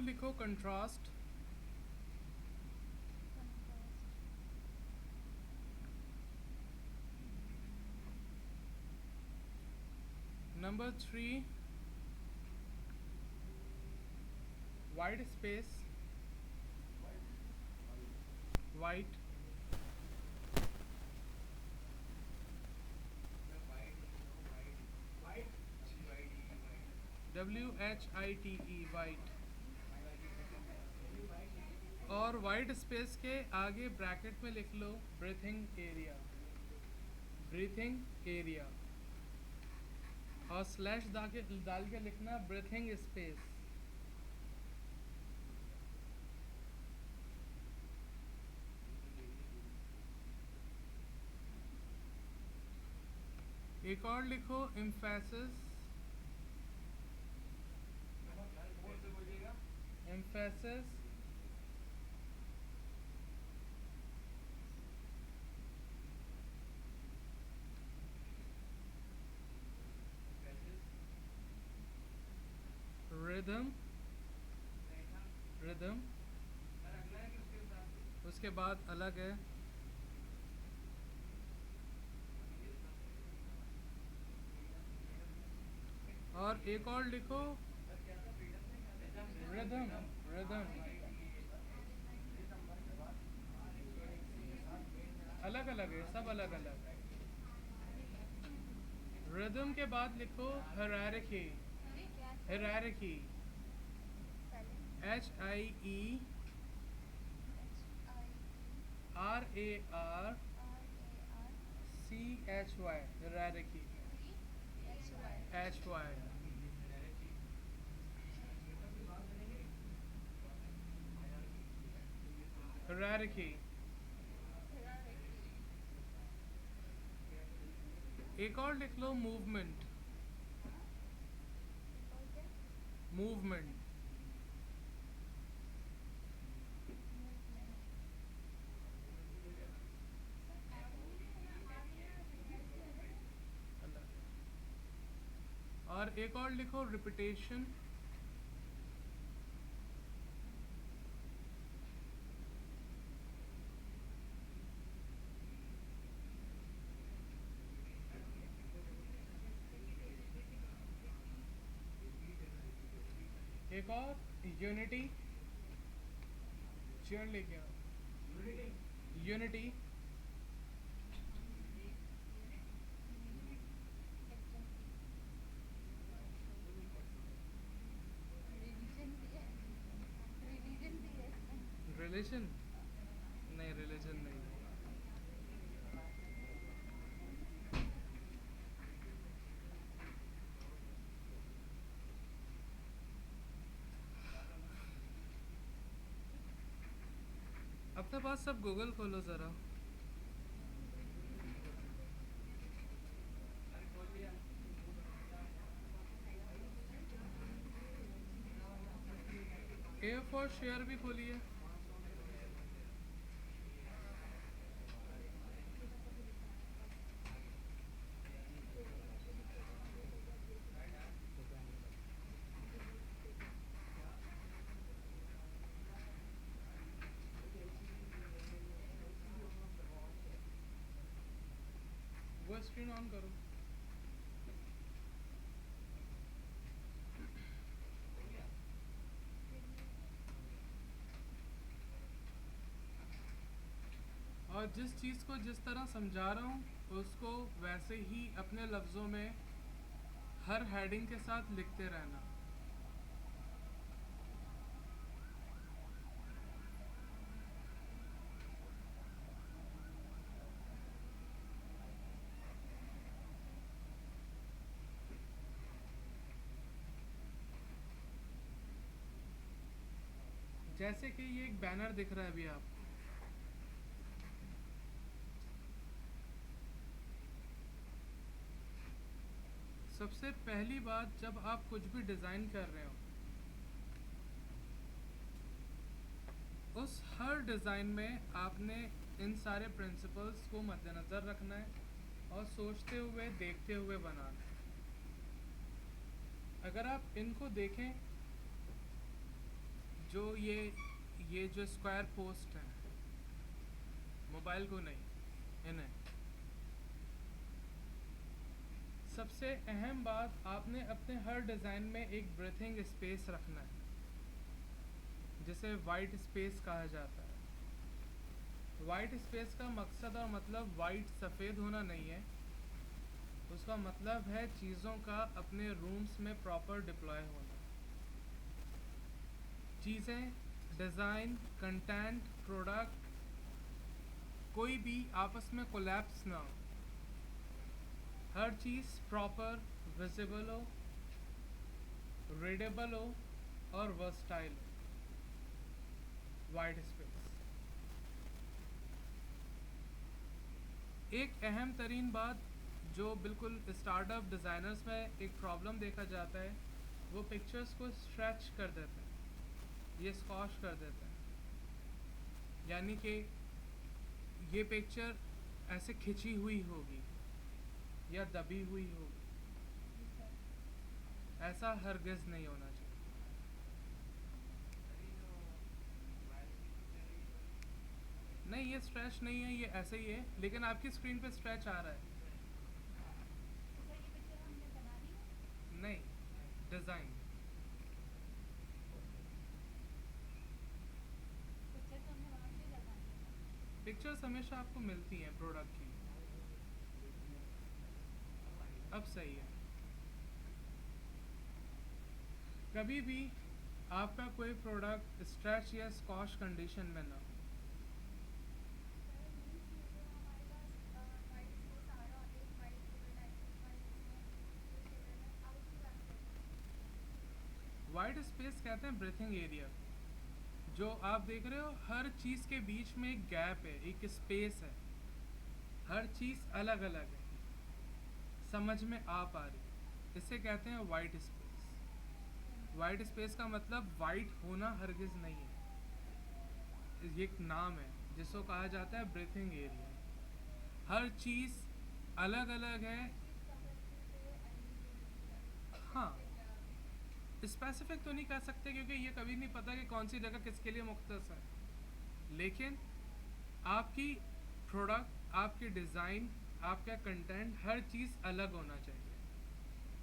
लिखो contrast. Number 3 wide space, white. WHITE white. और wide space के आगे ब्रैकेट में लिख लो ब्रीथिंग एरिया, ब्रीथिंग एरिया। और स्लैश डाल के लिखना ब्रीथिंग स्पेस। एक और लिखो एम्फेसिस, एम्फेसिस रिदम, रिदम। उसके बाद अलग है। और एक और लिखो रिदम, रिदम। अलग अलग है, सब अलग अलग। रिदम के बाद लिखो hierarchy, hierarchy. HIERARCHY, hierarchy, HY। Hierarchy. एक और लिख लो मूवमेंट, मूवमेंट। और एक और लिखो रिपीटेशन, एक और यूनिटी, चेयर लेके आओ, यूनिटी। रिलीजन नहीं, रिलीजन नहीं। अपने पास सब गूगल खोलो ज़रा। ए फॉर शेयर भी खोलिए। वो स्क्रीन ऑन करो। और जिस चीज़ को जिस तरह समझा रहा हूँ उसको वैसे ही अपने लफ्ज़ों में हर हेडिंग के साथ लिखते रहना। जैसे कि ये एक बैनर दिख रहा है अभी आपको। सबसे पहली बात, जब आप कुछ भी डिज़ाइन कर रहे हो उस हर डिज़ाइन में आपने इन सारे प्रिंसिपल्स को मद्देनज़र रखना है और सोचते हुए देखते हुए बनाना है। अगर आप इनको देखें, जो ये जो स्क्वायर पोस्ट है, मोबाइल को नहीं, इन्हें। सबसे अहम बात, आपने अपने हर डिज़ाइन में एक ब्रीथिंग स्पेस रखना है, जिसे वाइट स्पेस कहा जाता है। वाइट स्पेस का मकसद और मतलब वाइट सफ़ेद होना नहीं है, उसका मतलब है चीज़ों का अपने रूम्स में प्रॉपर डिप्लॉय होना। चीज़ें, डिज़ाइन, कंटेंट, प्रोडक्ट, कोई भी आपस में कोलैप्स ना हो, हर चीज़ प्रॉपर, विजिबल हो, रीडेबल हो और वर्सटाइल हो। White space. एक अहम तरीन बात जो बिल्कुल स्टार्टअप डिज़ाइनर्स में एक प्रॉब्लम देखा जाता है, वो पिक्चर्स को स्ट्रेच कर देते हैं, ये स्कॉश कर देते हैं। यानी कि ये पिक्चर ऐसे खिंची हुई होगी या दबी हुई होगी, ऐसा हरगिज़ नहीं होना चाहिए। नहीं, ये स्ट्रेच नहीं है, ये ऐसे ही है, लेकिन आपकी स्क्रीन पे स्ट्रेच आ रहा है। नहीं, डिज़ाइन। पिक्चर्स हमेशा आपको मिलती हैं प्रोडक्ट की। अब सही है। कभी भी आपका कोई प्रोडक्ट स्ट्रेच या स्कॉश कंडीशन में ना हो। वाइट स्पेस कहते हैं ब्रीथिंग एरिया। जो आप देख रहे हो, हर चीज़ के बीच में एक गैप है, एक स्पेस है, हर चीज़ अलग अलग है, समझ में आ पा रही, इसे कहते हैं वाइट स्पेस। वाइट स्पेस का मतलब वाइट होना हरगिज़ नहीं है, ये एक नाम है जिसको कहा जाता है ब्रीथिंग एरिया। हर चीज़ अलग अलग है। हाँ, स्पेसिफिक तो नहीं कह सकते क्योंकि ये कभी नहीं पता कि कौन सी जगह किसके लिए मुख्तस है, लेकिन आपकी प्रोडक्ट, आपकी डिज़ाइन, आपका कंटेंट, हर चीज़ अलग होना चाहिए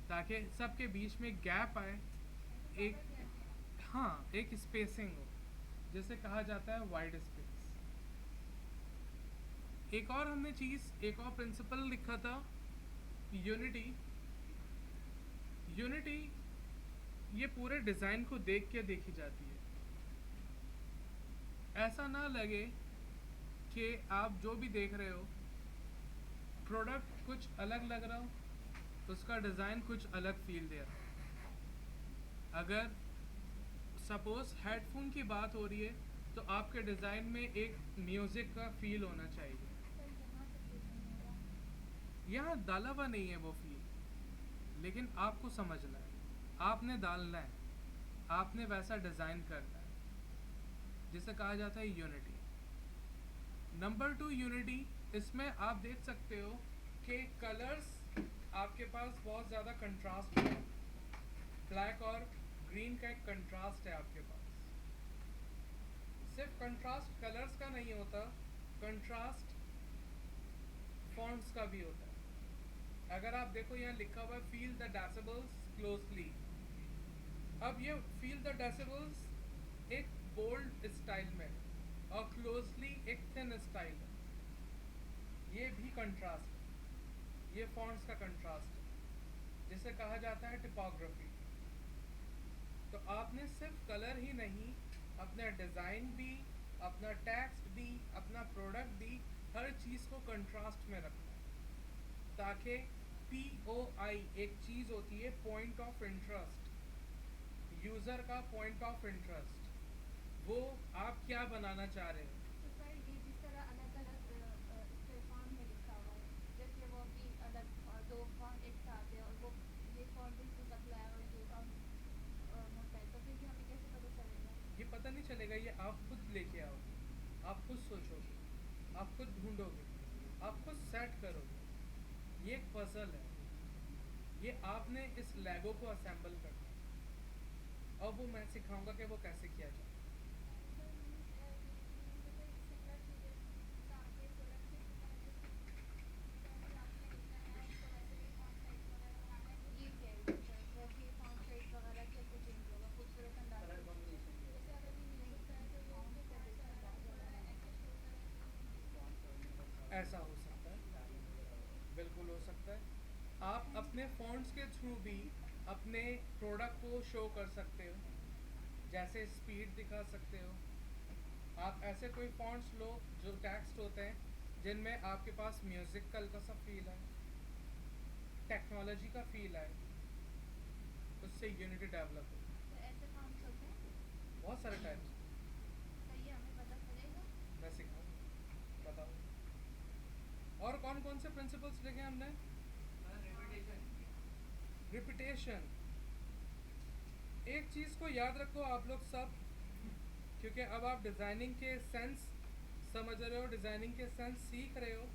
ताकि सबके बीच में गैप आए, एक, हाँ, एक स्पेसिंग हो, जिसे कहा जाता है वाइड स्पेस। एक और हमने चीज़, एक और प्रिंसिपल लिखा था, यूनिटी। यूनिटी ये पूरे डिज़ाइन को देख के देखी जाती है। ऐसा ना लगे कि आप जो भी देख रहे हो, प्रोडक्ट कुछ अलग लग रहा हो, उसका डिज़ाइन कुछ अलग फील दे रहा हो। अगर सपोज़ हेडफोन की बात हो रही है, तो आपके डिज़ाइन में एक म्यूज़िक का फील होना चाहिए। यहाँ डाला हुआ नहीं है वो फील, लेकिन आपको समझना है, आपने डालना है, आपने वैसा डिज़ाइन करना है, जिसे कहा जाता है यूनिटी। नंबर 2 यूनिटी, इसमें आप देख सकते हो कि कलर्स आपके पास बहुत ज़्यादा कंट्रास्ट है, ब्लैक और ग्रीन का एक कंट्रास्ट है आपके पास। सिर्फ कंट्रास्ट कलर्स का नहीं होता, कंट्रास्ट फॉन्ट्स का भी होता है। अगर आप देखो, यहाँ लिखा हुआ है फील द डेसिबल्स क्लोजली। अब ये फील द डेसिबल्स एक बोल्ड स्टाइल में और क्लोजली एक थिन स्टाइल है, ये भी कंट्रास्ट है, ये फॉन्ट्स का कंट्रास्ट है, जिसे कहा जाता है टिपोग्राफी। तो आपने सिर्फ कलर ही नहीं, अपना डिज़ाइन भी, अपना टेक्स्ट भी, अपना प्रोडक्ट भी, हर चीज़ को कंट्रास्ट में रखना है, ताकि POI एक चीज़ होती है, पॉइंट ऑफ इंटरेस्ट, यूज़र का पॉइंट ऑफ इंटरेस्ट, वो आप क्या बनाना चाह रहे हो। तो सर ये जिस तरह अलग अलग इसके फॉन्ट में लिखा हुआ है, जैसे वो भी अलग दो फॉन्ट एक साथ है और वो ये फॉन्ट बिल्कुल पतला है और ये फॉन्ट मोटा है, तो फिर भी हमें कैसे पता चलेगा? ये पता नहीं चलेगा, ये आप खुद लेके आओगे, आप खुद सोचोगे, आप खुद ढूंढोगे, आप खुद सेट करोगे। ये एक पजल है, ये आपने इस लेगो को असेंबल करना है, और वो मैं सिखाऊंगा कि वो कैसे किया जाए। ऐसा हो सकता है, बिल्कुल हो सकता है। आप अपने फ़ॉन्ट्स के थ्रू भी अपने प्रोडक्ट को शो कर सकते हो, जैसे स्पीड दिखा सकते हो। आप ऐसे कोई फ़ॉन्ट्स लो जो टेक्स्ट होते हैं जिनमें आपके पास म्यूज़िक का हल्का सा फील है, टेक्नोलॉजी का फील है, उससे यूनिटी डेवलप हो। तो ऐसे फॉर्म्स होते हैं, बहुत सारे टाइप्स तो ये हमें पता चलेगा। मैं सिखाऊँ, बताओ। और कौन कौन से प्रिंसिपल्स देखे हमने? रिपीटेशन। एक चीज़ को याद रखो आप लोग सब, क्योंकि अब आप डिज़ाइनिंग के सेंस समझ रहे हो, डिज़ाइनिंग के सेंस सीख रहे हो।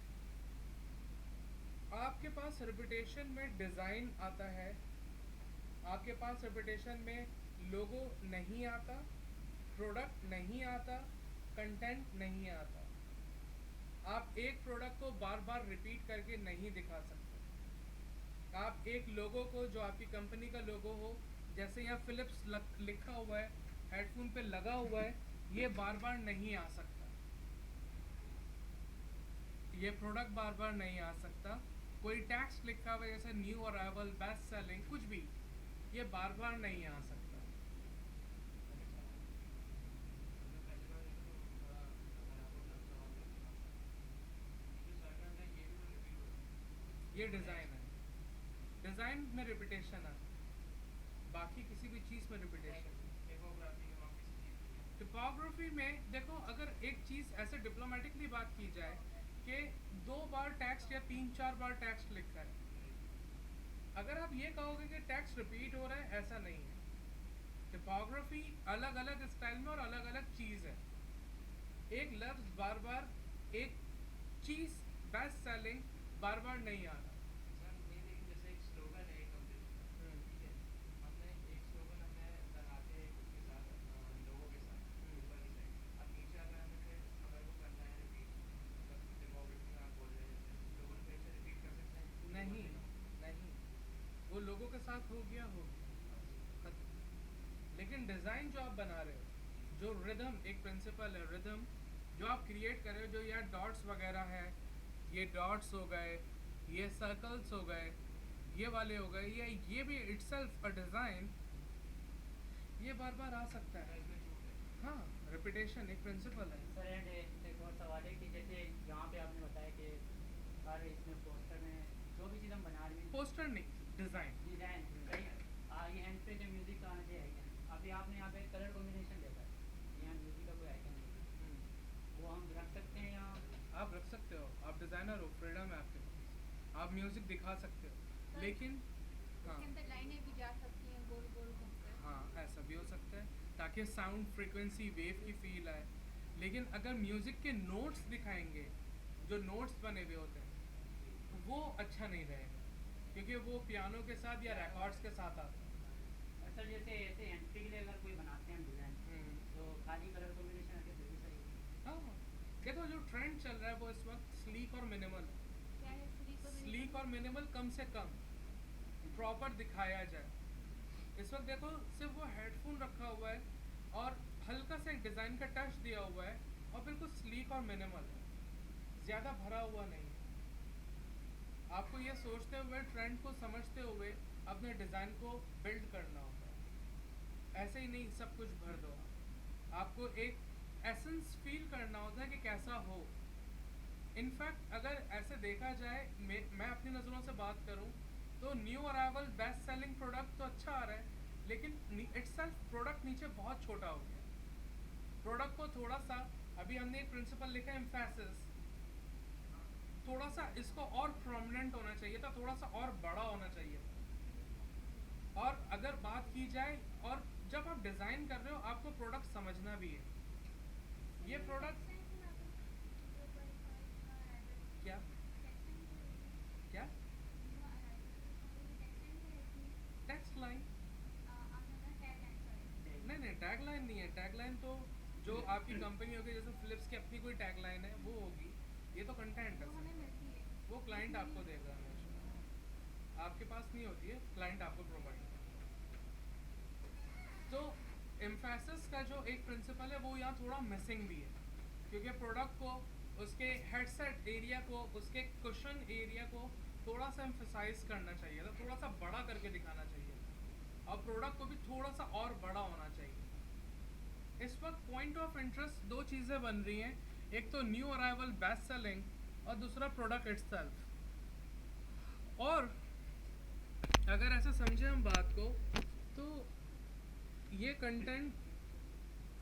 आपके पास रिपीटेशन में डिज़ाइन आता है, आपके पास रिपीटेशन में लोगो नहीं आता, प्रोडक्ट नहीं आता, कंटेंट नहीं आता। आप एक प्रोडक्ट को बार बार रिपीट करके नहीं दिखा सकते। आप एक लोगो को, जो आपकी कंपनी का लोगो हो, जैसे यहाँ फिलिप्स लिखा हुआ है, हेडफोन पे लगा हुआ है, ये बार बार नहीं आ सकता। ये प्रोडक्ट बार बार नहीं आ सकता। कोई टैक्स लिखा हुआ है जैसे न्यू अराइवल, बेस्ट सेलिंग, कुछ भी, ये बार बार नहीं आ सकता। ये डिज़ाइन है, डिज़ाइन में रिपीटेशन है, बाकी किसी भी चीज़ में रिपीटेशन। टिपोग्राफी में देखो, अगर एक चीज़ ऐसे डिप्लोमेटिकली बात की जाए कि 2 बार टेक्स्ट या 3-4 बार टेक्स्ट लिखा है, अगर आप ये कहोगे कि टेक्स्ट रिपीट हो रहा है, ऐसा नहीं है। टिपोग्राफी अलग अलग स्टाइल में और अलग अलग चीज़ है। एक लफ्ज़ बार बार, एक चीज़ बेस्ट सेलिंग बार बार नहीं आ रहा। जैसे एक स्लोगन है कंपनी का, ठीक है, हमने एक स्लोगन हमने लगाते हैं उसके साथ, लोगों के साथ ऊपर की साइड। अब नीचे अगर हमें फिर अगर वो करना है रिपीट, मतलब डेमोक्रेसी में आप बोल रहे हैं जैसे स्लोगन फिर से रिपीट कर सकते हैं पूरी नहीं बोलने का। नहीं, वो लोगों के साथ हो गया, हो गया, खत्म। लेकिन डिज़ाइन जो आप बना रहे हो, जो रिदम, एक प्रिंसिपल है रिदम, जो आप क्रिएट कर रहे हो, जो यहाँ डॉट्स वगैरह है, ये डॉट्स हो गए, ये सर्कल्स हो गए, ये वाले हो गए, ये भी इटसेल्फ अ डिज़ाइन, ये बार बार आ सकता है। इसमें छूट है। हाँ, रिपीटेशन एक प्रिंसिपल है। सर एंड एक और सवाल है कि जैसे यहाँ पे आपने बताया कि हर इसमें पोस्टर में जो भी चीज़ हम बना रहे हैं, पोस्टर नहीं, डिज़ाइन। डिज़ाइन राइट, ये एंड पे जो म्यूज़िक का आना चाहिए आइकन, अभी आपने यहाँ पे कलर कॉम्बिनेशन देखा है, यहाँ म्यूज़िक का कोई आइकन नहीं है, वो हम रख सकते हैं या आप रख सकते हो, आप डिज़ाइनर हो, फ्रीडम है आपके पास, आप म्यूज़िक दिखा सकते हो, लेकिन हाँ उसके अंदर लाइनें भी जा सकती हैं गोल गोल घूमकर। हाँ, ऐसा भी हो सकता है ताकि साउंड फ्रीक्वेंसी वेव की फील आए। लेकिन अगर म्यूज़िक के नोट्स दिखाएंगे, जो नोट्स बने हुए होते हैं, वो अच्छा नहीं रहेगा, क्योंकि वो पियानो के साथ या रिकॉर्ड्स के साथ आता है। सर जैसे ऐसे एंट्री के लिए अगर कोई बनाते हैं डिज़ाइन, तो खाली कलर कॉम्बिनेशन रखे फिर भी सही होगा। हाँ, देखो जो ट्रेंड चल रहा है वो इस वक्त स्लीक और मिनिमल है। क्या है स्लीक और मिनिमल, कम से कम प्रॉपर दिखाया जाए। इस वक्त देखो सिर्फ वो हेडफोन रखा हुआ है और हल्का सा एक डिज़ाइन का टच दिया हुआ है और बिल्कुल स्लीक और मिनिमल है, ज़्यादा भरा हुआ नहीं है। आपको ये सोचते हुए, ट्रेंड को समझते हुए अपने डिज़ाइन को बिल्ड करना होता है, ऐसे ही नहीं सब कुछ भर दो। आपको एक एसेंस फील करना होता है कि कैसा हो। इनफैक्ट अगर ऐसे देखा जाए, मैं अपनी नज़रों से बात करूं तो new arrival best selling product तो अच्छा आ रहा है, लेकिन इटसेल्फ प्रोडक्ट नीचे बहुत छोटा हो गया। प्रोडक्ट को थोड़ा सा, अभी हमने एक प्रिंसिपल लिखा है एम्फेसिस, थोड़ा सा इसको और प्रोमिनेंट होना चाहिए था, थोड़ा सा और बड़ा होना चाहिए था। और अगर बात की जाए, और जब आप डिज़ाइन कर रहे हो आपको प्रोडक्ट समझना भी है। ये प्रोडक्ट क्या क्या टेक्स्ट लाइन, नहीं टैग लाइन नहीं है। टैग लाइन तो जो आपकी कंपनी होगी, जैसे फिलिप्स की अपनी कोई टैग लाइन है वो होगी, ये तो कंटेंट है, हमें मिलती है। वो क्लाइंट आपको देगा हमेशा, आपके पास नहीं होती है, क्लाइंट आपको प्रोवाइड करेगा। तो एम्फेसिस का जो एक प्रिंसिपल है वो यहाँ थोड़ा मिसिंग भी है, क्योंकि प्रोडक्ट को उसके हेडसेट एरिया को, उसके कुशन एरिया को थोड़ा सा एम्फसाइज करना चाहिए था, थोड़ा सा बड़ा करके दिखाना चाहिए था, और प्रोडक्ट को भी थोड़ा सा और बड़ा होना चाहिए। इस वक्त पॉइंट ऑफ इंटरेस्ट दो चीज़ें बन रही हैं, एक तो न्यू अराइवल बेस्ट सेलिंग और दूसरा प्रोडक्ट इटसेल्फ। और अगर ऐसा समझे हम बात को, तो ये कंटेंट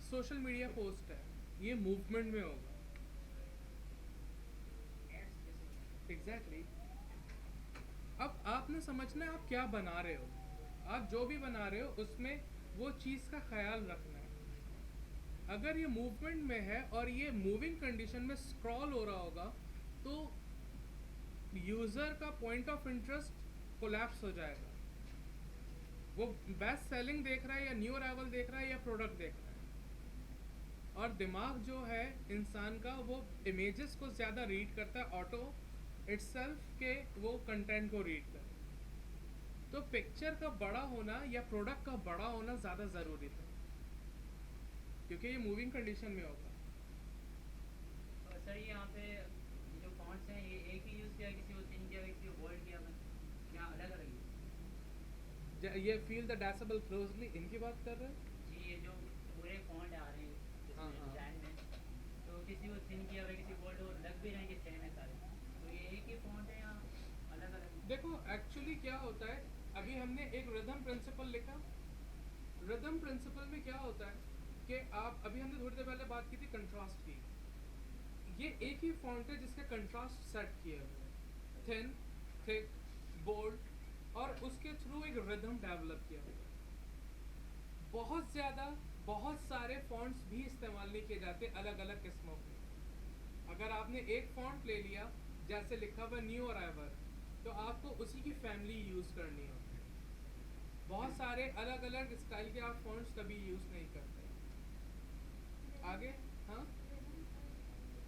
सोशल मीडिया पोस्ट है, ये मूवमेंट में होगा। एग्जैक्टली अब आपने समझना है आप क्या बना रहे हो, आप जो भी बना रहे हो उसमें वो चीज़ का ख्याल रखना है। अगर ये मूवमेंट में है और ये मूविंग कंडीशन में स्क्रॉल हो रहा होगा, तो यूज़र का पॉइंट ऑफ इंटरेस्ट कोलैप्स हो जाएगा। वो बेस्ट सेलिंग देख रहा है या न्यू अराइवल देख रहा है या प्रोडक्ट देख रहा है। और दिमाग जो है इंसान का, वो इमेजेस को ज़्यादा रीड करता है ऑटो इटसेल्फ के वो कंटेंट को रीड करे। तो पिक्चर का बड़ा होना या प्रोडक्ट का बड़ा होना ज़्यादा ज़रूरी था, क्योंकि ये मूविंग कंडीशन में होगा। और सर यहाँ पे जो फॉन्ट्स हैं ये एक ही यूज़ किया, किसी को थिन किया, किसी को बोल्ड किया, क्या अलग अलग है? ये फील द डेसिबल क्लोजली इनकी बात कर रहे हैं जी, ये जो पूरे फॉन्ट आ रहे हैं हाँ, जिसमें हाँ। डिजाइन में, तो किसी को थिन किया हुआ है, किसी बोल्ड, और लग भी रहे हैं कि सेम है सारे, तो ये एक ही फॉन्ट है या अलग अलग? देखो एक्चुअली क्या होता है, अभी हमने एक रिदम प्रिंसिपल लिखा। रिदम प्रिंसिपल में क्या होता है कि आप, अभी हमने थोड़ी देर पहले बात की थी कंट्रास्ट की, ये एक ही फॉन्ट है जिसके कंट्रास्ट सेट किए हुए हैं, थिन, थिक, बोल्ड, और उसके थ्रू एक रिदम डेवलप किया हुआ है। बहुत ज़्यादा बहुत सारे फॉन्ट्स भी इस्तेमाल नहीं किए जाते अलग अलग किस्मों के। अगर आपने एक फॉन्ट ले लिया, जैसे लिखा हुआ न्यू अराइवल, तो आपको उसी की फैमिली यूज़ करनी होती है। बहुत सारे अलग अलग स्टाइल के आप फॉन्ट्स कभी यूज़ नहीं करते। आगे हाँ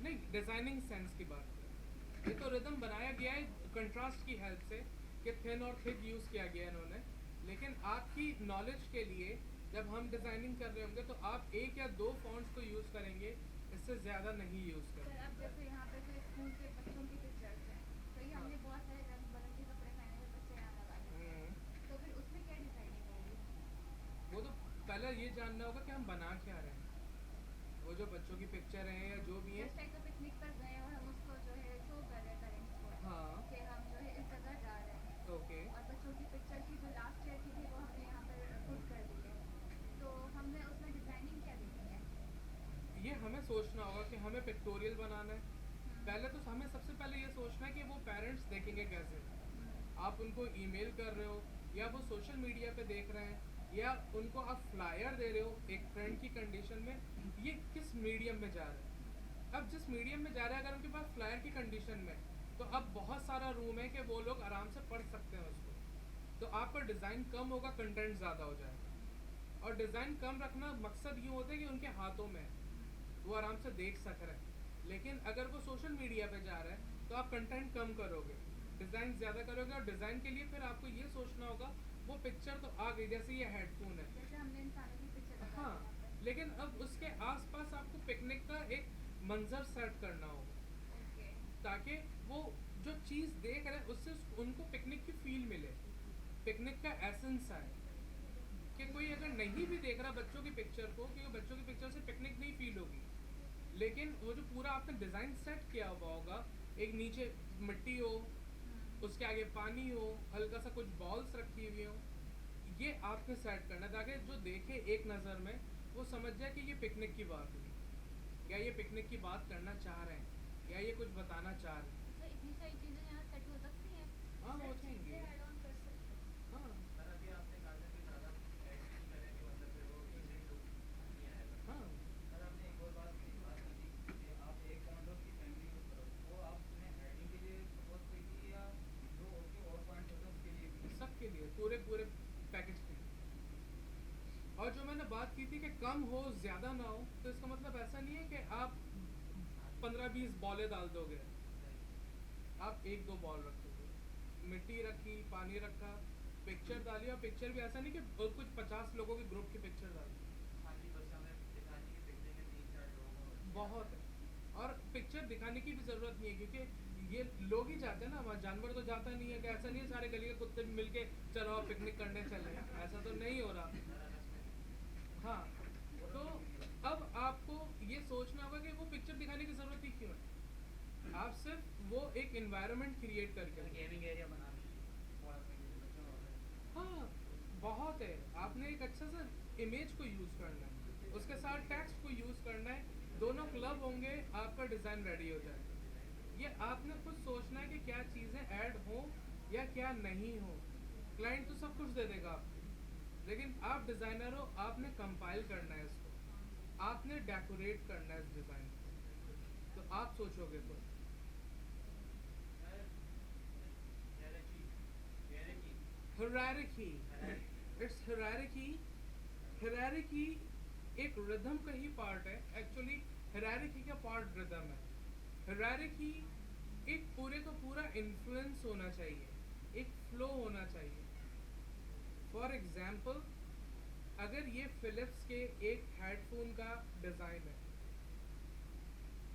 नहीं, डिज़ाइनिंग सेंस की बात करें, ये तो रिदम बनाया गया है कंट्रास्ट की हेल्प से कि थिन और थिक यूज़ किया गया इन्होंने। लेकिन आपकी नॉलेज के लिए जब हम डिज़ाइनिंग कर रहे होंगे तो आप एक या दो फॉन्ट्स को यूज़ करेंगे, इससे ज़्यादा नहीं यूज़ सर करेंगे। अब जैसे यहाँ पे जो स्कूल के बच्चों की पिक्चर्स हैं, तो ये हमने बहुत सारे रंग बिरंगे कपड़े पहने हुए बच्चे यहाँ लगा दिए, तो फिर उसमें क्या डिजाइनिंग होगी? वो तो पहले ये जानना होगा कि हम बना क्या रहे हैं। वो जो बच्चों की पिक्चर हैं या जो भी है, जस्ट लाइक पिकनिक पर गए और हम उसको जो है शो कर रहे हैं पेरेंट्स को हाँ कि हम जो है इस जगह जा रहे हैं, ओके, और बच्चों की पिक्चर की जो लास्ट ईयर की थी वो हमने यहाँ पर पुट कर दी है, तो हमने उसमें डिजाइनिंग क्या देखी है? ये हमें सोचना होगा कि हमें पिक्टोरियल बनाना है। पहले तो हमें सबसे पहले ये सोचना है कि वो पेरेंट्स देखेंगे कैसे। आप उनको ईमेल कर रहे हो या वो सोशल मीडिया पे देख रहे हैं या उनको आप फ्लायर दे रहे हो एक फ्रेंड की कंडीशन में, ये किस मीडियम में जा रहा है। अब जिस मीडियम में जा रहा है, अगर उनके पास फ्लायर की कंडीशन में, तो अब बहुत सारा रूम है कि वो लोग आराम से पढ़ सकते हैं उसको, तो आपका डिज़ाइन कम होगा, कंटेंट ज़्यादा हो जाएगा। और डिज़ाइन कम रखना मकसद यूँ होता है कि उनके हाथों में है, वो आराम से देख सक रहे हैं। लेकिन अगर वो सोशल मीडिया पे जा रहा है तो आप कंटेंट कम करोगे, डिज़ाइन ज़्यादा करोगे, और डिज़ाइन के लिए फिर आपको ये सोचना होगा वो पिक्चर तो आ गई, जैसे ये हेडफोन है, जैसे हमने इंसानों की पिक्चर लगा दी हाँ, यहाँ पर। लेकिन अब उसके आसपास आपको पिकनिक का एक मंजर सेट करना होगा, ओके, ताकि वो जो चीज़ देख रहे हैं उससे उनको पिकनिक की फील मिले, पिकनिक का एसेंस आए। कि कोई अगर नहीं भी देख रहा बच्चों की पिक्चर को, क्योंकि बच्चों की पिक्चर से पिकनिक नहीं फील होगी, लेकिन वो जो पूरा आपने डिज़ाइन सेट किया हुआ होगा, एक नीचे मिट्टी हो, उसके आगे पानी हो, हल्का सा कुछ बॉल्स रखी हुई हो, ये आपने सेट करना ताकि जो देखे एक नज़र में वो समझ जाए कि ये पिकनिक की बात हुई, या ये पिकनिक की बात करना चाह रहे हैं, या ये कुछ बताना चाह रहे हैं। तो इतनी सारी चीज़ें यहाँ सेट हो सकती हैं? हाँ हो जाएंगी, ऐड ऑन कर सकते हैं। हाँ सर अभी आपने कहा था कि ज़्यादा एडिटिंग करेंगे मतलब फिर वो डिसेंट लुक नहीं आएगा। हाँ सर आपने एक और बात की थी कि आप एक पॉइंट ऑफ की फैमिली यूज़ करो, वो आपने हेडिंग के लिए सपोज की थी या जो उसके और पॉइंट होते हैं उसके लिए भी? सबके लिए, पूरे पूरे पैकेज के लिए। और जो मैंने बात की थी कि कम हो ज़्यादा ना हो, तो इसका मतलब ऐसा नहीं है कि आप 15-20 बॉलें डाल दोगे, आप एक दो बॉल रखोगे, मिट्टी रखी, पानी रखा, पिक्चर डाली, और पिक्चर भी ऐसा नहीं कि कुछ 50 लोगों के ग्रुप की पिक्चर डाली, हाँ जी, बस हमें दिखाने की पिक्चर के 3-4 लोग बहुत है। और पिक्चर पिक्चर दिखाने की भी ज़रूरत नहीं है, क्योंकि ये लोग ही जाते हैं ना वहाँ, जानवर तो जाता नहीं है। कि ऐसा नहीं है सारे गली के कुत्ते मिल के चलो आप पिकनिक करने चले, ऐसा तो नहीं हो रहा। हाँ, तो अब आपको ये सोचना होगा कि वो पिक्चर दिखाने की ज़रूरत ही क्यों है। आप सिर्फ वो एक इन्वायरमेंट क्रिएट करके, गेमिंग एरिया बना लीजिए थोड़ा सा, जैसे बच्चों का होता है। हाँ बहुत है। आपने एक अच्छा सा इमेज को यूज़ करना है, उसके साथ टेक्स्ट को यूज़ करना है, दोनों क्लब होंगे, आपका डिज़ाइन रेडी हो जाएगा। ये आपने खुद सोचना है कि क्या चीज़ें ऐड हो या क्या नहीं हो। क्लाइंट तो सब कुछ दे देगा आपको, लेकिन आप डिज़ाइनर हो, आपने कंपाइल करना है इसको, आपने डेकोरेट करना है इस डिज़ाइन को। तो आप सोचोगे खुद। Hierarchy, it's hierarchy. Hierarchy एक रिदम का ही पार्ट है। एक्चुअली hierarchy का पार्ट रिदम है। hierarchy एक पूरे का पूरा इन्फ्लुएंस होना चाहिए, एक फ्लो होना चाहिए। फॉर एग्जाम्पल, अगर ये फिलिप्स के एक हेडफोन का डिज़ाइन है,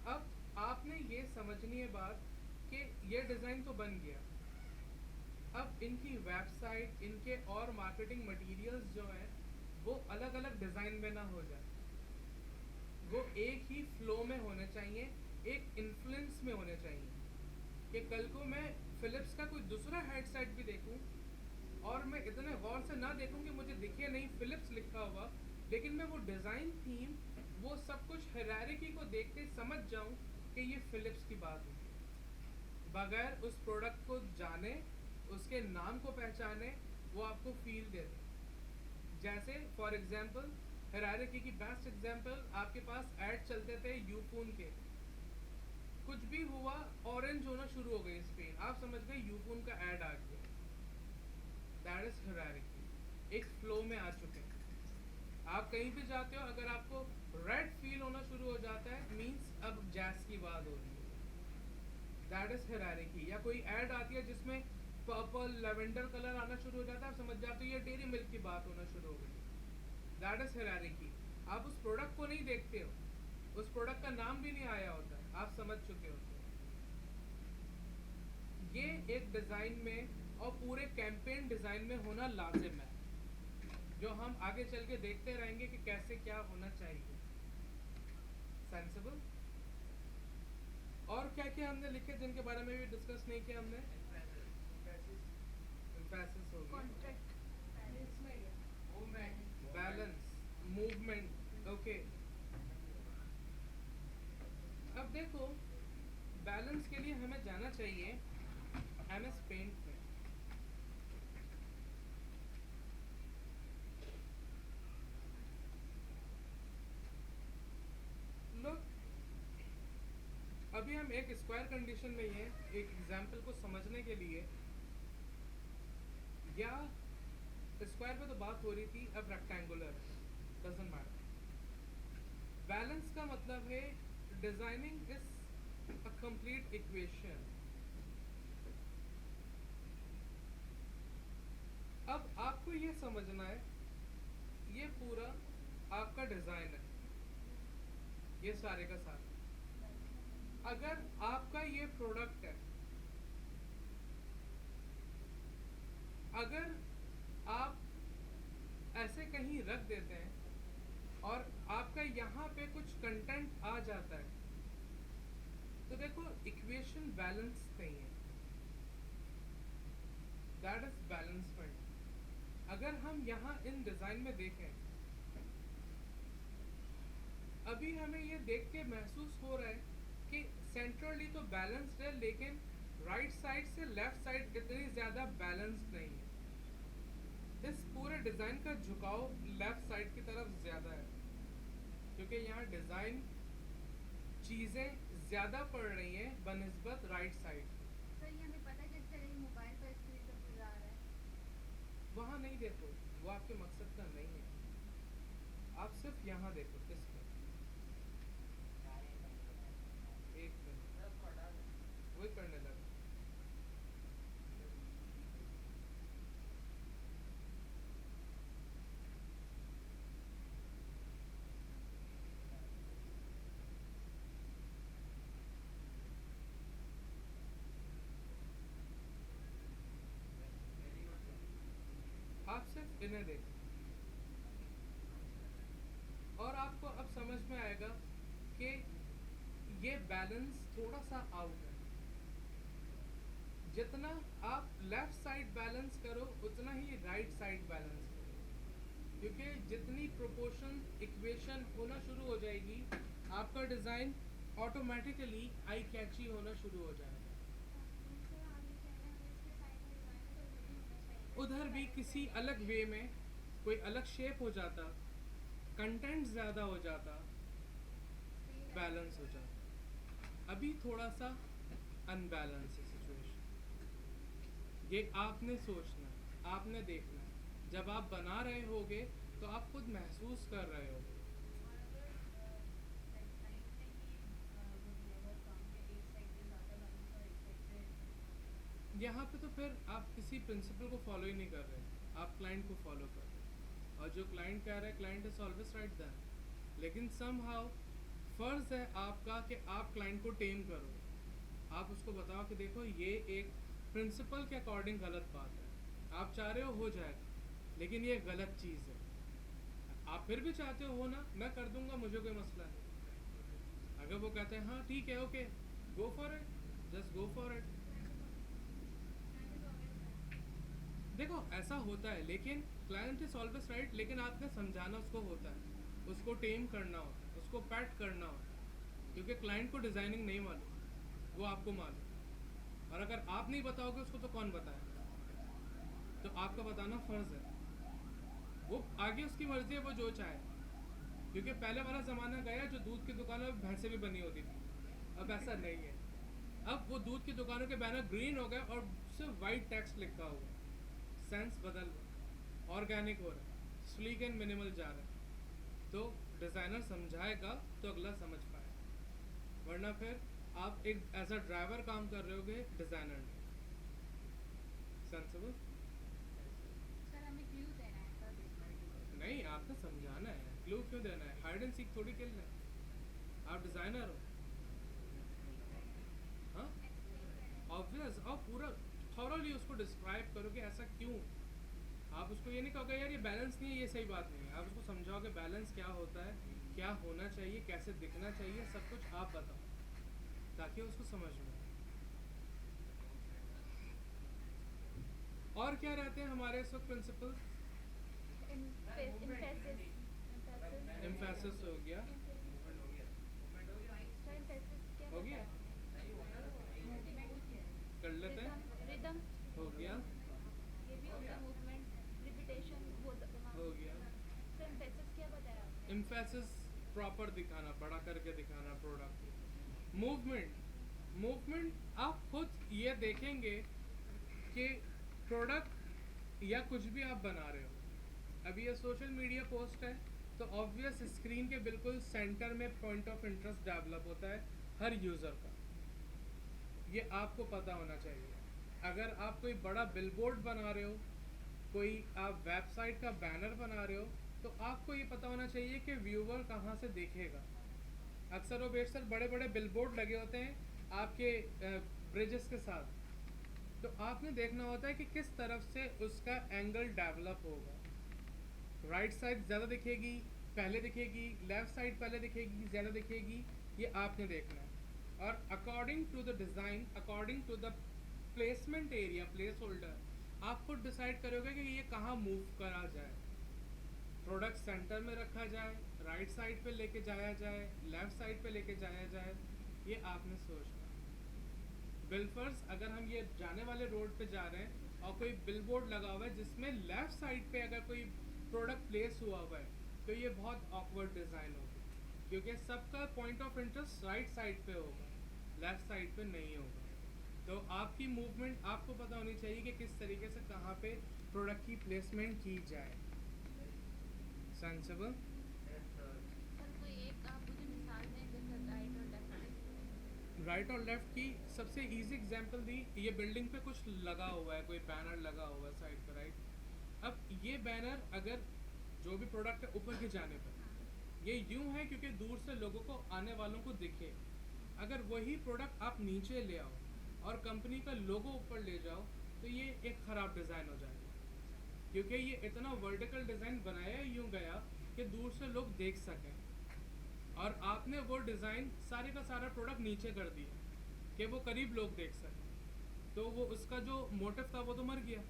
अब आपने ये समझनी है बात कि ये डिज़ाइन तो बन गया, अब इनकी वेबसाइट, इनके और मार्केटिंग मटेरियल्स जो हैं वो अलग अलग डिज़ाइन में ना हो जाए, वो एक ही फ्लो में होने चाहिए, एक इन्फ्लुएंस में होने चाहिए। कि कल को मैं फिलिप्स का कोई दूसरा हेडसेट भी देखूं और मैं इतने गौर से ना देखूं कि मुझे दिखे नहीं फिलिप्स लिखा हुआ, लेकिन मैं वो डिज़ाइन थीम, वो सब कुछ हायरार्की को देखते समझ जाऊं कि ये फिलिप्स की बात है, बगैर उस प्रोडक्ट को जाने, उसके नाम को पहचाने, वो आपको फील दे दे। जैसे फॉर एग्जांपल, हायरार्की की बेस्ट एग्जांपल, आपके पास ऐड चलते थे यूफोन के, कुछ भी हुआ ऑरेंज होना शुरू हो गई स्क्रीन, आप समझ गए यूफोन का ऐड आ गया। दैट इज हायरार्की, एक फ्लो में आ चुके हैं। आप कहीं भी जाते हो, अगर आपको रेड फील होना शुरू हो जाता है, मींस अब जैस की बात हो रही है। That is hierarchy. या कोई ऐड आती है जिसमें पर्पल लेवेंडर कलर आना शुरू हो जाता है, आप समझ जाते हो ये डेयरी मिल्क की बात होना शुरू हो गई। That is hierarchy. आप उस प्रोडक्ट को नहीं देखते हो, उस प्रोडक्ट का नाम भी नहीं आया होता है, आप समझ चुके होते हो। ये एक डिज़ाइन में और पूरे कैंपेन डिज़ाइन में होना लाजिम है, जो हम आगे चल के देखते रहेंगे कि कैसे क्या होना चाहिए। सेंसिबल। और क्या क्या हमने लिखे जिनके बारे में भी डिस्कस नहीं किया हमने? एम्फेसिस हो गया, कॉन्ट्रैक्ट बैलेंस, मूवमेंट। ओके, अब देखो, बैलेंस के लिए हमें जाना चाहिए MS पेंट में। लोग, अभी हम एक स्क्वायर कंडीशन में ही हैं, एक एग्जांपल को समझने के लिए, या स्क्वायर पे तो बात हो रही थी, अब रेक्टेंगुलर, डजंट मैटर। बैलेंस का मतलब है designing is a complete equation. अब आपको ये समझना है, ये पूरा आपका डिजाइन है, ये सारे का सारा। अगर आपका ये प्रोडक्ट है, अगर आप ऐसे कहीं रख देते हैं और आपका यहाँ पे कुछ कंटेंट आ जाता है, तो देखो इक्वेशन बैलेंस नहीं है। That is balancement. अगर हम यहाँ इन डिज़ाइन में देखें, अभी हमें ये देख के महसूस हो रहा है कि सेंट्रली तो बैलेंस्ड है, लेकिन राइट साइड से लेफ्ट साइड इतनी ज़्यादा बैलेंस्ड नहीं है। इस पूरे डिज़ाइन का झुकाव लेफ्ट साइड की तरफ ज़्यादा है, क्योंकि यहाँ डिज़ाइन चीज़ें ज़्यादा पड़ रही हैं बनिस्बत राइट साइड। सर ये हमें पता कैसे चलेगा मोबाइल पर स्क्रीन पर पूरा आ रहा है? वहाँ नहीं देखो, वो आपके मकसद का नहीं है। आप सिर्फ यहाँ देखो, इस पर एक मिनट वही करने लगा। इन्हें देखें और आपको अब समझ में आएगा कि ये बैलेंस थोड़ा सा आउट है। जितना आप लेफ्ट साइड बैलेंस करो उतना ही राइट साइड बैलेंस करो, क्योंकि जितनी प्रोपोर्शन इक्वेशन होना शुरू हो जाएगी आपका डिज़ाइन ऑटोमेटिकली आई कैची होना शुरू हो जाएगा। उधर भी किसी अलग वे में कोई अलग शेप हो जाता, कंटेंट ज़्यादा हो जाता, बैलेंस हो जाता। अभी थोड़ा सा अनबैलेंस है सिचुएशन। ये आपने सोचना है, आपने देखना है। जब आप बना रहे होगे तो आप खुद महसूस कर रहे होगे। यहाँ पे तो फिर आप किसी प्रिंसिपल को फॉलो ही नहीं कर रहे, आप क्लाइंट को फॉलो कर रहे हैं। और जो क्लाइंट कह रहा है, client is always right then. लेकिन समहाउ फर्ज है आपका कि आप क्लाइंट को टेम करो। आप उसको बताओ कि देखो ये एक प्रिंसिपल के अकॉर्डिंग गलत बात है, आप चाह रहे हो जाएगा, लेकिन ये गलत चीज़ है। आप फिर भी चाहते हो ना, मैं कर दूंगा, मुझे कोई मसला नहीं। अगर वो कहते हैं हाँ ठीक है, okay, go for it, just go for it. देखो ऐसा होता है, लेकिन क्लाइंट इज ऑलवेज राइट, लेकिन आपने समझाना उसको होता है, उसको टेम करना होता है, उसको पैट करना होता है, क्योंकि क्लाइंट को डिज़ाइनिंग नहीं मालूम, वो आपको मालूम। और अगर आप नहीं बताओगे उसको तो कौन बताएगा? तो आपका बताना फ़र्ज़ है। वो आगे उसकी मर्ज़ी है, वो जो चाहे। क्योंकि पहले वाला ज़माना गया जो दूध की दुकानों में भैंसें भी बनी होती थी, अब ऐसा नहीं है। अब वो दूध की दुकानों के बैनर ग्रीन हो गए और सिर्फ वाइट टेक्स्ट लिखा हुआ है। सेंस बदल रहा, ऑर्गेनिक हो रहा, स्लीक एंड मिनिमल जा रहा है। तो डिज़ाइनर समझाएगा तो अगला समझ पाएगा, वरना फिर आप एक एज अ ड्राइवर काम कर रहे होगे, डिज़ाइनर नहीं। सेंसिबल? सर हमें क्लू देना है बस। नहीं, आपको समझाना है। क्लू क्यों देना है? हाइड एंड सीक थोड़ी खेलना है। आप डिज़ाइनर हो, हाँ, ऑब्वियस। और पूरा थॉरली उसको डिस्क्राइब करो कि ऐसा क्यों। आप उसको ये नहीं कहोगे यार ये बैलेंस नहीं है, ये सही बात नहीं है। आप उसको समझाओगे बैलेंस क्या होता है, क्या होना चाहिए, कैसे दिखना चाहिए, सब कुछ आप बताओ ताकि उसको समझ में आए। और क्या रहते हैं हमारे इस वक्त प्रिंसिपल? एम्फेसिस हो गया, हो गया, कर लेते हैं, रिदम हो गया, ये भी होता है, मूवमेंट, रिपीटेशन वो हो गया। सर एम्फेसिस क्या बताया आपने? एम्फेसिस प्रॉपर दिखाना, बड़ा करके दिखाना प्रोडक्ट। मूवमेंट, मूवमेंट आप खुद ये देखेंगे कि प्रोडक्ट या कुछ भी आप बना रहे हो, अभी ये सोशल मीडिया पोस्ट है तो ऑब्वियस स्क्रीन के बिल्कुल सेंटर में पॉइंट ऑफ इंटरेस्ट डेवलप होता है हर यूज़र का, ये आपको पता होना चाहिए। अगर आप कोई बड़ा बिलबोर्ड बना रहे हो, कोई आप वेबसाइट का बैनर बना रहे हो, तो आपको ये पता होना चाहिए कि व्यूवर कहाँ से देखेगा। अक्सर व बेशतर बड़े बड़े बिलबोर्ड लगे होते हैं आपके ब्रिजेस के साथ, तो आपने देखना होता है कि किस तरफ से उसका एंगल डेवलप होगा। राइट साइड ज़्यादा दिखेगी, पहले दिखेगी, लेफ़्ट साइड पहले दिखेगी, ज़्यादा दिखेगी, ये आपने देखना है। और according to the design, according to the placement area, placeholder, आप खुद डिसाइड करोगे कि ये कहाँ मूव करा जाए। प्रोडक्ट सेंटर में रखा जाए, राइट साइड पे लेके जाया जाए, लेफ़्ट साइड पे लेके जाया जाए, ये आपने सोचना। बिलफर्स, अगर हम ये जाने वाले रोड पे जा रहे हैं और कोई बिलबोर्ड लगा हुआ है जिसमें लेफ़्ट साइड पे अगर कोई प्रोडक्ट प्लेस हुआ हुआ है, तो ये बहुत ऑकवर्ड डिज़ाइन होगी, क्योंकि सबका point of interest right side पे होगा, लेफ़्ट साइड पे नहीं होगा। तो आपकी मूवमेंट आपको पता होनी चाहिए कि किस तरीके से कहाँ पे प्रोडक्ट की प्लेसमेंट की जाए। सेंसिबल? सर कोई एक आप मुझे मिसाल दें जैसे राइट और लेफ्ट। राइट और लेफ़्ट की सबसे इजी एग्जांपल दी, ये बिल्डिंग पे कुछ लगा हुआ है, कोई बैनर लगा हुआ है साइड पर, राइट। अब ये बैनर अगर जो भी प्रोडक्ट है ऊपर के जाने पर, ये यूं है क्योंकि दूर से लोगों को, आने वालों को दिखे। अगर वही प्रोडक्ट आप नीचे ले आओ और कंपनी का लोगो ऊपर ले जाओ, तो ये एक ख़राब डिज़ाइन हो जाएगा। क्योंकि ये इतना वर्टिकल डिज़ाइन बनाया यूँ गया कि दूर से लोग देख सकें, और आपने वो डिज़ाइन सारे का सारा प्रोडक्ट नीचे कर दिया कि वो करीब लोग देख सकें, तो वो उसका जो मोटिव था वो तो मर गया।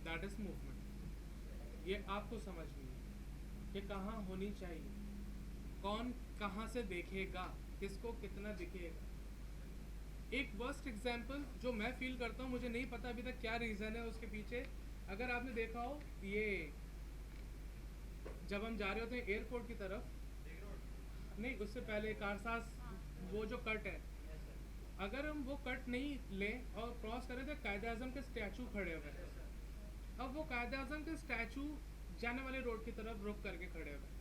That is movement. ये आपको समझनी है कि कहाँ होनी चाहिए, कौन कहाँ से देखेगा, किसको कितना दिखेगा। एक वर्स्ट एग्जांपल जो मैं फील करता हूँ, मुझे नहीं पता अभी तक क्या रीज़न है उसके पीछे, अगर आपने देखा हो ये जब हम जा रहे होते हैं एयरपोर्ट की तरफ, नहीं उससे पहले कारसास, वो जो कट है, अगर हम वो कट नहीं लें और क्रॉस करें तो कायदे आज़म के स्टैचू खड़े हुए हैं। अब वो कायदे आज़म के स्टैचू जाने वाले रोड की तरफ रुक करके खड़े हुए हैं,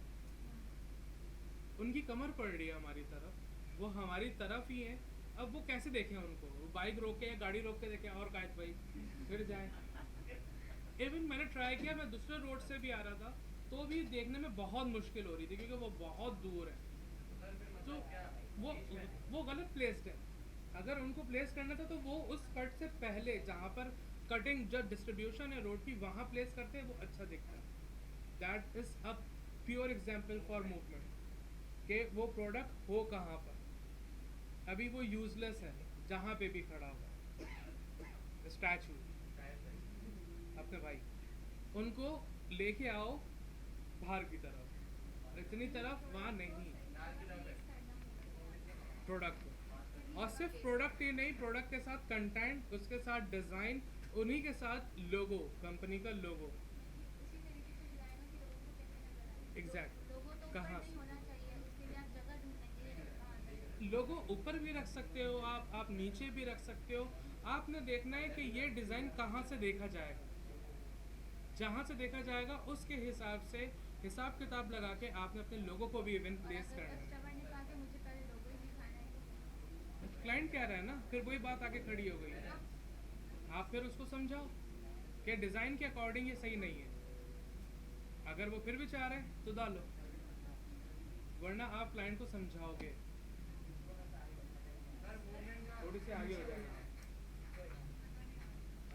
उनकी कमर पड़ रही है हमारी तरफ, वो हमारी तरफ ही है। अब वो कैसे देखें उनको, वो बाइक रोक के या गाड़ी रोक के देखें और कायद भाई फिर जाए। इवन मैंने ट्राई किया, मैं दूसरे रोड से भी आ रहा था तो भी देखने में बहुत मुश्किल हो रही थी क्योंकि वो बहुत दूर है। तो वो गलत प्लेस्ड है। अगर उनको प्लेस करना था तो वो उस कट से पहले जहाँ पर कटिंग जो डिस्ट्रीब्यूशन है रोड की वहाँ प्लेस करते हैं, वो अच्छा दिखता है। That is a pure example for movement कि वो प्रोडक्ट हो कहाँ पर। अभी वो यूजलेस है जहाँ पे भी खड़ा हुआ है स्टैचू अपने भाई, उनको लेके आओ बाहर की तरफ, इतनी तरफ वहाँ नहीं प्रोडक्ट। और सिर्फ प्रोडक्ट ही नहीं, प्रोडक्ट के साथ कंटेंट, उसके साथ डिज़ाइन, उन्हीं के साथ लोगो, कंपनी का लोगो। उसी तरीके से डिजाइनों की लोगों को कैसे नजर आएगी? एग्जैक्ट। लोगों तो ऊपर कहाँ नहीं से होना चाहिए, उसके लिए आप जगह ढूंढेंगे कहाँ पे? लोगो ऊपर भी रख सकते हो आप नीचे भी रख सकते हो। आपने देखना है कि ये डिज़ाइन कहाँ से देखा जाएगा, जहाँ से देखा जाएगा उसके हिसाब से हिसाब किताब लगा के आपने अपने लोगों को भी इवेंट और प्लेस अगर करना है। कस्टमर ने कहा कि मुझे पहले लोगो ही दिखाना है तो क्लाइंट कह रहा है ना, फिर वही बात आके खड़ी हो गई है। आप फिर उसको समझाओ कि डिज़ाइन के अकॉर्डिंग ये सही नहीं है। अगर वो फिर भी चाह रहे हैं तो डालो, वरना आप क्लाइंट को समझाओगे। थोड़ी सी आगे हो जाएगा।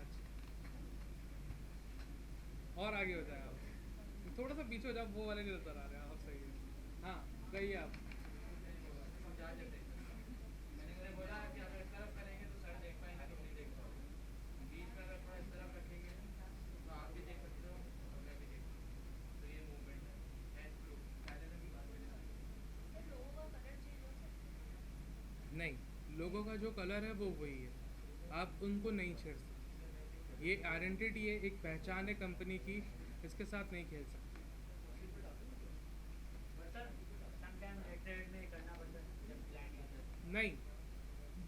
अच्छा, और आगे हो जाए आप, थोड़ा सा पीछे हो जाओ, वो वाले नहीं नजर आ रहे हैं आप। सही है, हाँ कहिए आप। मैंने बोला कि अगर इस तरफ करेंगे तो सर देख पाएंगे, तुम नहीं देख पाओगे। बीच में अगर थोड़ा इस तरफ रखेंगे तो आप भी देख सकते हो और मैं भी देख सकता हूँ। तो ये मूवमेंट है एंड प्रूफ पहले से भी बात हुई है। सर लोगों का कलर चेंज हो सकता है? नहीं, लोगों का जो कलर है वो वही है, आप उनको नहीं छेड़ सकते। ये आइडेंटिटी है, एक पहचान है कंपनी की, इसके साथ नहीं खेल सकते। सर समटाइम रेड में करना पड़ता है जब क्लाइंट आता है। नहीं,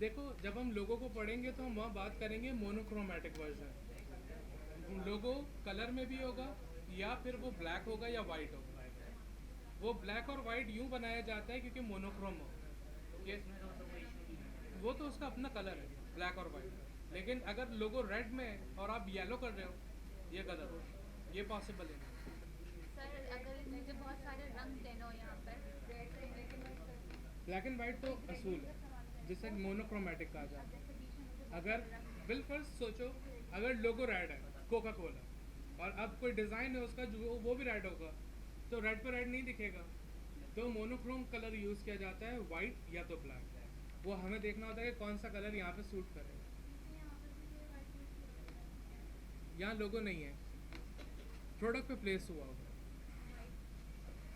देखो जब हम लोगों को पढ़ेंगे तो हम वहाँ बात करेंगे मोनोक्रोमेटिक वर्जन। लोगो कलर में भी होगा या फिर वो ब्लैक होगा या वाइट होगा। वो ब्लैक और वाइट यूँ बनाया जाता है क्योंकि मोनोक्रोम हो, ये इसमें तो कोई इशू नहीं है। वो तो उसका अपना कलर है ब्लैक और वाइट। लेकिन अगर लोगो रेड में है और आप येलो कर रहे हो, ये गलत हो, ये पॉसिबल है नहीं। सर अगर मुझे बहुत सारे रंग देना हो यहाँ पर रेड से ब्लैक एंड वाइट करके, ब्लैक एंड वाइट तो असूल है, जिसे मोनोक्रोमेटिक कहा जाता है। जैसे बीच में मुझे बहुत अगर सारे रंग बिल्कुल सोचो, अगर लोगो रेड है कोका कोला और अब कोई डिज़ाइन है उसका जो वो भी रेड होगा, तो रेड पे रेड नहीं दिखेगा। तो मोनोक्रोम कलर यूज़ किया जाता है, वाइट या तो ब्लैक। वो हमें देखना होता है कि कौन सा कलर यहाँ पे सूट करेगा। यहाँ पर भी ये वाइट यूज किया जाता है। यहाँ लोगो नहीं है, प्रोडक्ट पे प्लेस हुआ होगा,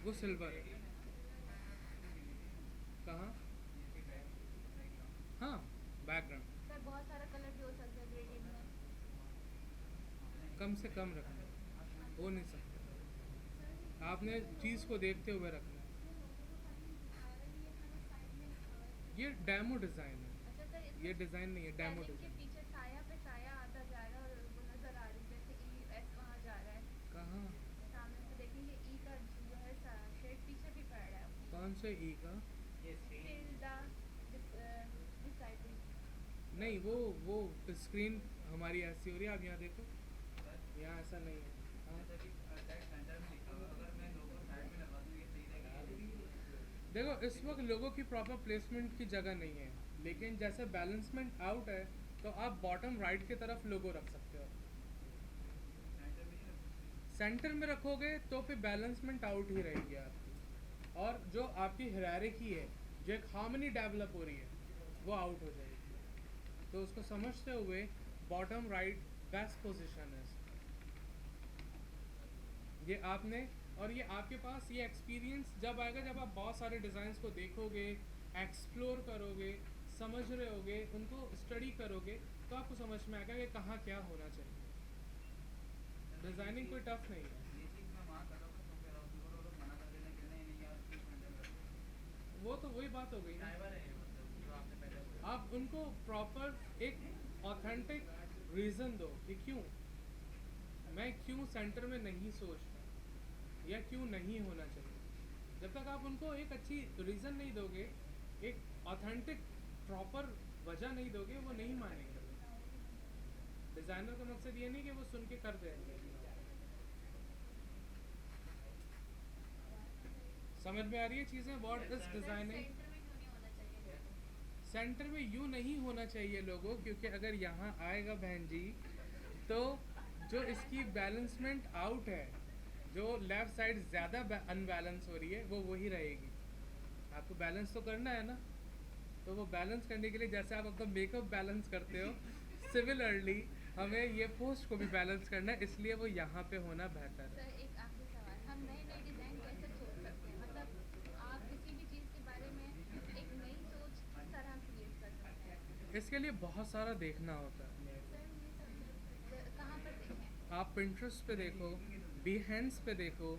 वो सिल्वर है। कहाँ? हाँ, बैकग्राउंड सर बहुत सारा कलर भी हो सकता है ग्रेडियंट में। कम से कम रखना है, हो नहीं सकता। आपने चीज़ को देखते हुए रखना है। ये डेमो डिज़ाइन है, अच्छा सर ये डिज़ाइन नहीं है, डेमो स्पेलिंग के डिज़ाइन। पीछे साया पे साया आता जा रहा है और वो नजर आ रही है, जैसे ई एस वहाँ जा रहा है, कहाँ? सामने से देखेंगे ई का जो है शेड पीछे भी पड़ रहा है। कौन से ई का? ये स्क्रीन Till the disciple। नहीं, वो स्क्रीन हमारी ऐसी हो रही है, आप यहाँ देखो, यहाँ ऐसा नहीं है। हाँ? जैसा कि टेक्स्ट सेंटर में लिखा हुआ, अगर मैं लोगो साइड में लगा दूँ ये सही रहेगा। देखो इस वक्त लोगों की प्रॉपर प्लेसमेंट की जगह नहीं है, लेकिन जैसे बैलेंसमेंट आउट है तो आप बॉटम राइट की तरफ लोगो रख सकते हो। सेंटर सेंटर में रखोगे तो फिर बैलेंसमेंट आउट ही रहेगी आपकी, और जो आपकी हायरार्की है, जो एक हार्मनी डेवलप हो रही है, वो आउट हो जाएगी। तो उसको समझते हुए बॉटम राइट बेस्ट पोजीशन है ये आपने, और ये आपके पास ये एक्सपीरियंस जब आएगा जब आप बहुत सारे डिज़ाइंस को देखोगे, एक्सप्लोर करोगे, समझ रहे होगे, उनको स्टडी करोगे, तो आपको समझ में आएगा कि कहाँ क्या होना चाहिए। डिज़ाइनिंग कोई टफ नहीं है। ये चीज़ मैं वहाँ करूँगा तो फिर वो लोग मना कर देना कि नहीं यार क्यों सेंटर रखो। वो तो वही बात हो गई ना, ड्राइवर है मतलब जो आपने पहले बोला। आप उनको प्रॉपर एक ऑथेंटिक रीज़न दो कि क्यों मैं क्यों सेंटर में नहीं सोचता या क्यों नहीं होना चाहिए। जब तक आप उनको एक अच्छी रीज़न नहीं दोगे, एक ऑथेंटिक प्रॉपर वजह नहीं दोगे, वो नहीं मानेंगे। डिज़ाइनर का मकसद ये नहीं कि वो सुन के कर देंगे। समझ में आ रही है चीज़ें? What is designing? सेंटर में क्यों नहीं होना चाहिए सेंटर में यूँ नहीं होना चाहिए लोगों? लोगों, क्योंकि अगर यहाँ आएगा बहन जी तो जो इसकी बैलेंसमेंट आउट है, जो लेफ़्ट साइड ज़्यादा अनबैलेंस हो रही है, वो वही रहेगी। आपको बैलेंस तो करना है ना, तो वो बैलेंस करने के लिए जैसे आप अपना मेकअप बैलेंस करते हो, सिमिलरली हमें ये पोस्ट को भी बैलेंस करना है, इसलिए वो यहाँ पे होना बेहतर है। सर एक आखिरी सवाल, हम नए नए डिज़ाइन कैसे सोच सकते हैं? मतलब आप किसी भी चीज़ के बारे में एक नई सोच किस तरह क्रिएट कर सकते हैं? इसके लिए बहुत सारा देखना होता है। सर ये सब कहाँ पर देखें? आप पिंटरेस्ट पे देखो, behance पे देखो,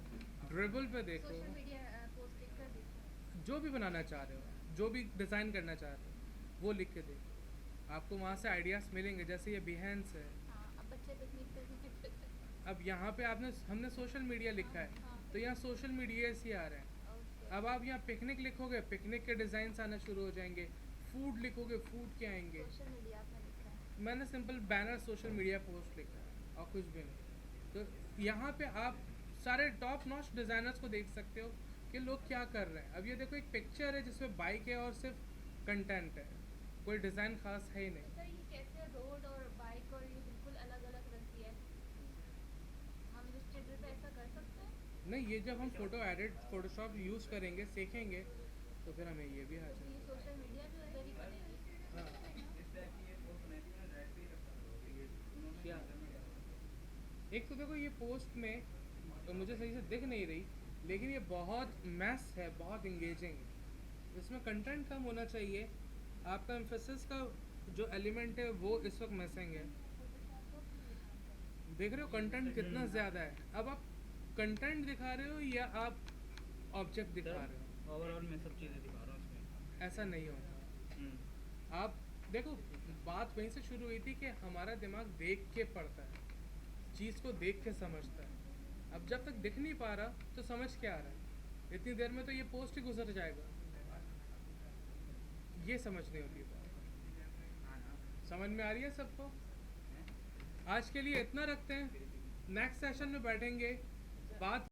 ड्रिबल पे देखो, सोशल मीडिया पोस्ट देखकर देखें। जो भी बनाना चाह रहे हो, जो भी डिज़ाइन करना चाह रहे हो, वो लिख के देखो, आपको वहाँ से आइडियाज़ मिलेंगे। जैसे ये behance है, हाँ, अब बच्चे पिकनिक पे भी फिट करते अब यहाँ पे हमने सोशल मीडिया लिखा है, हाँ। तो यहाँ सोशल मीडिया से ही आ रहे हैं। हैं। ओके। अब आप यहाँ पिकनिक लिखोगे, पिकनिक के डिज़ाइंस आना शुरू हो जाएंगे। फूड लिखोगे, फूड के आएंगे। सोशल मीडिया आपने लिखा है। मैंने simple banner social media post लिखा है और कुछ भी नहीं। तो यहाँ पे आप सारे टॉप नॉच डिज़ाइनर्स को देख सकते हो कि लोग क्या कर रहे हैं। अब ये देखो, एक पिक्चर है जिसमें बाइक है और सिर्फ कंटेंट है, कोई डिज़ाइन खास है ही तो नहीं। सर ये कैसे रोड और बाइक और ये बिल्कुल अलग अलग रख दिया है? हम इलस्ट्रेटर पे ऐसा कर सकते हैं? नहीं, ये जब हम फोटो एडिट फोटोशॉप यूज़ करेंगे, सीखेंगे, तो फिर हमें ये भी आ तो ये जाएगा। सोशल मीडिया भी उधर ही करेगी? हाँ। इस टाइप की ये पोस्ट बनाई थी मैंने रेड पे ही रखा था तो ये उन्होंने क्या? सेंटर में डाला। एक तो देखो ये पोस्ट में तो मुझे सही से दिख नहीं रही, लेकिन ये बहुत मैस है, बहुत इंगेजिंग। इसमें कंटेंट कम होना चाहिए। आपका एम्फेसिस का जो एलिमेंट है वो इस वक्त मिसिंग है। देख रहे हो कंटेंट कितना ज़्यादा है। अब आप कंटेंट दिखा रहे हो या आप ऑब्जेक्ट दिखा रहे हो? ओवरऑल मैं सब चीज़ें दिखा रहा हूँ इसमें। ऐसा नहीं होता। आप देखो, बात वहीं से शुरू हुई थी कि हमारा दिमाग देख के पढ़ता है, चीज़ को देख के समझता है। अब जब तक दिख नहीं पा रहा तो समझ क्या आ रहा है? इतनी देर में तो ये पोस्ट ही गुजर जाएगा। ये समझनी होती है बात। समझ में आ रही है सबको? आज के लिए इतना रखते हैं, नेक्स्ट सेशन में बैठेंगे, बात